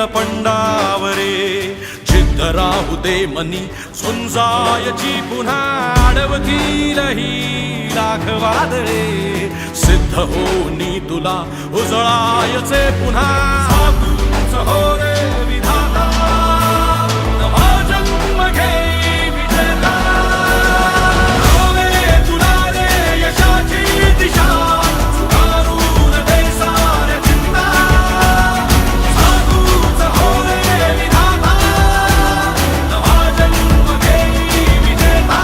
नीळपंडावरे जिद्द राहू दे मनी झुंजायची पुन्हा अडवतील ही लाख वादळे सिद्ध होनी तुला उजळायचे पुन्हा साधूच हो रे विधाता नवा जन्म घे विजेता होवे तुला रे यशाची दिशा सुधारून दे साऱ्या चिंता साधूच हो रे विधाता नवा जन्म घे विजेता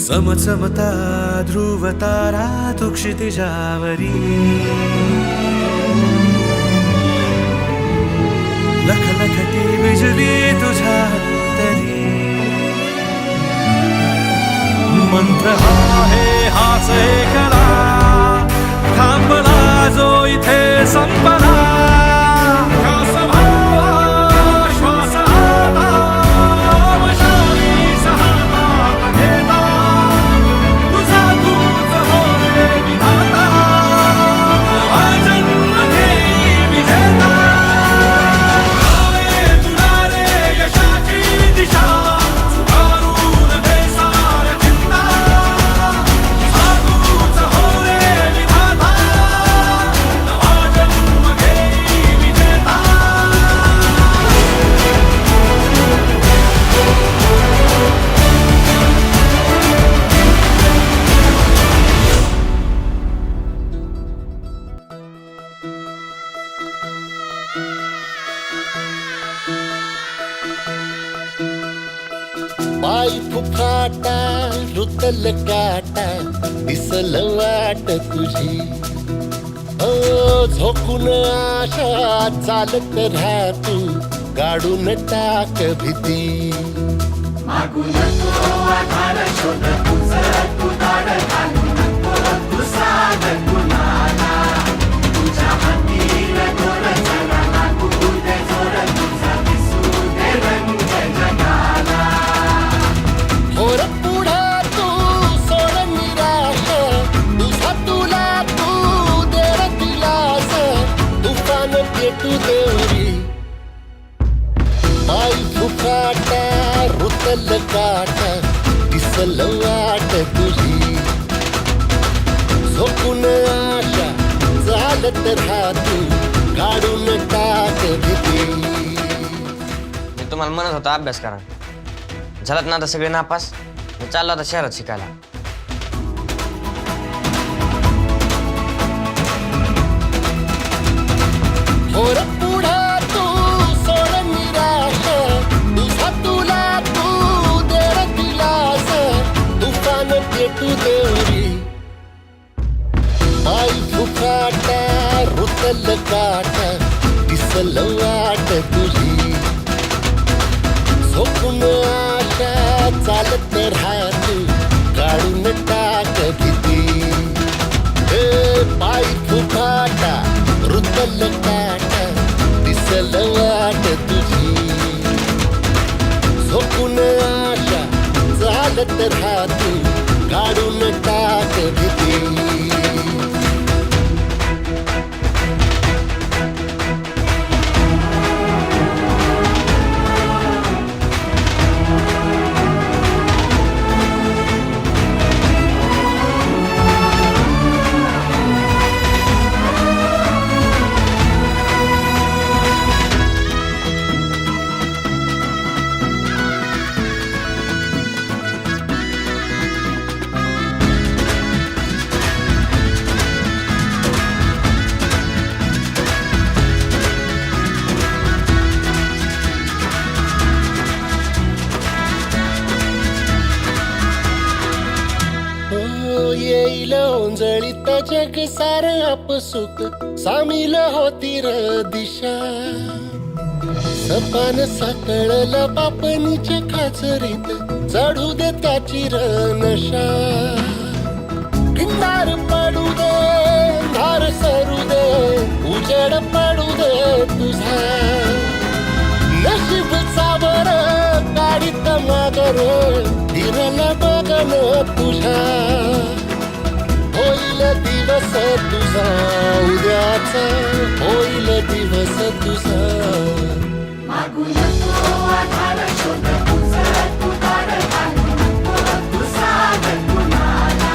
चमचमता ध्रुव तारा तू क्षितिजावरी लखलखती बिजली तुझ्या तरी मंत्र आहे हाच एकला थांबला जो इथे संपला श्वास भावा श्वास आता वशाली सहाता घेता तुझा तूच हो रे विधाता नवा जन्म घे विजेता होवे तुला रे यशाची दिशा सुधारून दे साऱ्या चिंता साधूच हो रे विधाता नवा जन्म घे विजेता पाय फुफाटा रुतल काटा दिसल वाट तुझी झोकून आशा चालत राहा तू गाडून टाक भीती मागू नको आधार शोध तुझं तू दाड घालू नको तू साध कुणाला तुझ्या हातीर दोर चला लागू दे जोर तुझा दिसू दे रंग जगाला होर पुढा तू सोड निराश तुझा तुला तू देर दिलास तुफान पेटू देवरी पाय फुफाटा रुतल काटा दिसल वाट तुझी झोकून आशा चालत राहा तू काढून टाक भीती मी तुम्हाला म्हणत होता अभ्यास करा झालात ना आता सगळे नापास मी चाललो आता शहरात शिकायला होर पुढा तू सोड निराश तुझा तुला तू देर दिलास तुफान पेटू देवरी पाय फुफाटा रुतल काटा दिसल वाट तुझी झोकून आशा चालत राहा तू काढून टाक भीती पाय फुफाटा रुतल काटा दिसल वाट तुझी झोकून आशा चालत राहा तू काढून टाक भीती येईल ओंजळीत जग सार आपसुक सामील होती र दिशा सपान साकळलं बापनीच्या खाचरीत चढू दे त्याची नशा किनार पडू दे धार सरू दे उजेड पडू दे तुझा नशीब सावर गाडीत मागर फिरल बघन तुझ्या होईल दिवस तुझा उद्याचा होईल दिवस तुझा मागू नको आधार शोध पुसत तू दार घालू नको तू सागर कुणाला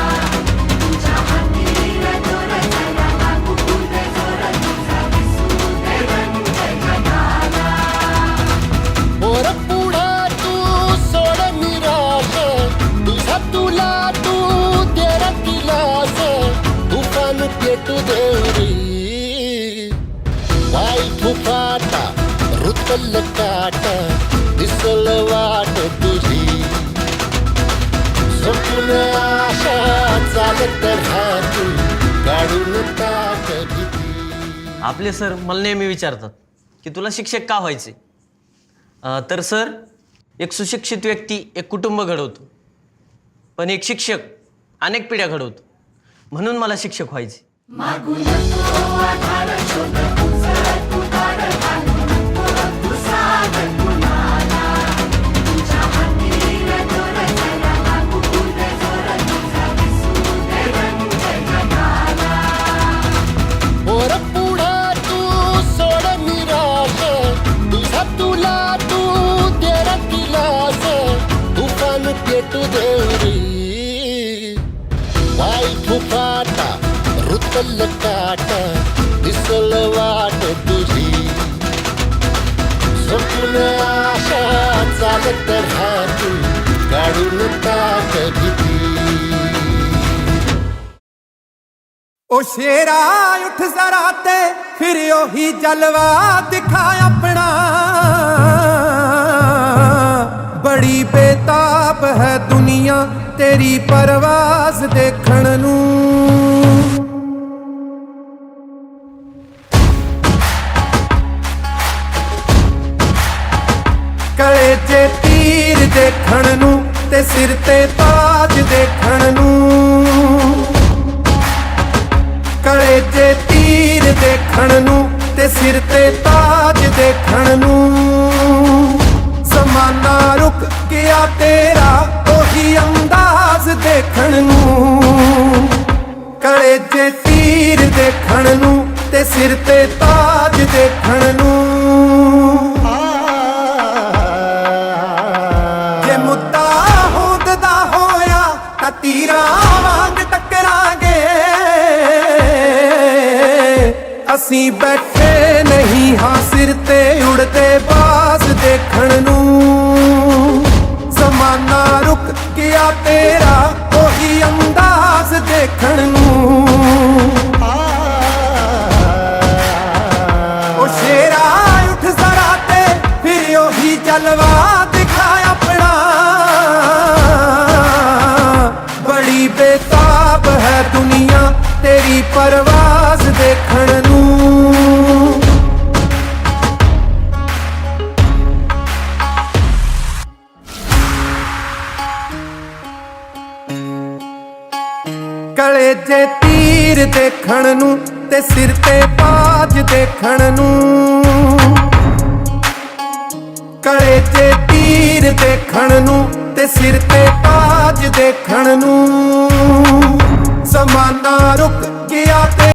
तुझ्या हाती दोर चला मागू दे जोर तुझा दिसू दे रंग जगाला पोर पुढे तू सोड निराश तुझा तुला तू तेरा किलास तुफान पेटू देवरी पाय फुफाटा रुतल काटा दिसल वाट तुझी स्वप्न आशा चालत राहतू काढून टाक भीती आपले सर मला नेहमी विचारतात की तुला शिक्षक का व्हायचे तर सर एक सुशिक्षित व्यक्ती एक कुटुंब घडवतो पण एक शिक्षक अनेक पिढ्या घडवतो म्हणून मला शिक्षक व्हायचे मागू नको आधार शोध पुसत तू दार घालू नको तू सागर कुणाला तुझ्या हाती दोर चला मागू दे जोर तुझा दिसू दे रंग जगाला पोर पुढे तू सोड निराश तुझा तुला तू तेरा किलास तुफान पेटू देवरी पाय फुफाटा रुतल काटा दिसल वाट तुझी स्वप्न आशा चालत राहतू काढून टाक भीती ओ शेरा उठ जरा ते फिर ओही जलवा दिखा अपना बड़ी बेताब है दुनिया तेरी परवाज देखण नूं कले चे तीर देखण नूं ते सिर ते ताज देखण नूं कले चे तीर देखण नूं ते सिर ते ताज देखण नूं समाना रुक गया तेरा ओही अंदाज देखण नूं कले चे तीर देखण नूं ते सिर ते ताज देखण नूं जे मुद्दा होंददा होया तां तीरां वांग टकरांगे असीं बैठे नहीं हां सिर ते उड़दे बाज देखण नूं ज़माना रुक गया तेरा ओही अंदाज देखण नूं ओ शेरा उठ जरा ते फिर ओही जलवा दिखा अपना बड़ी बेताब है दुनिया तेरी परवाज देखण नूं कले जे तीर देखण नूं ते सिर ते ताज देखण नूं कले जे तीर देखण नूं ते सिर ते ताज देखण नूं ज़माना रुक गया ते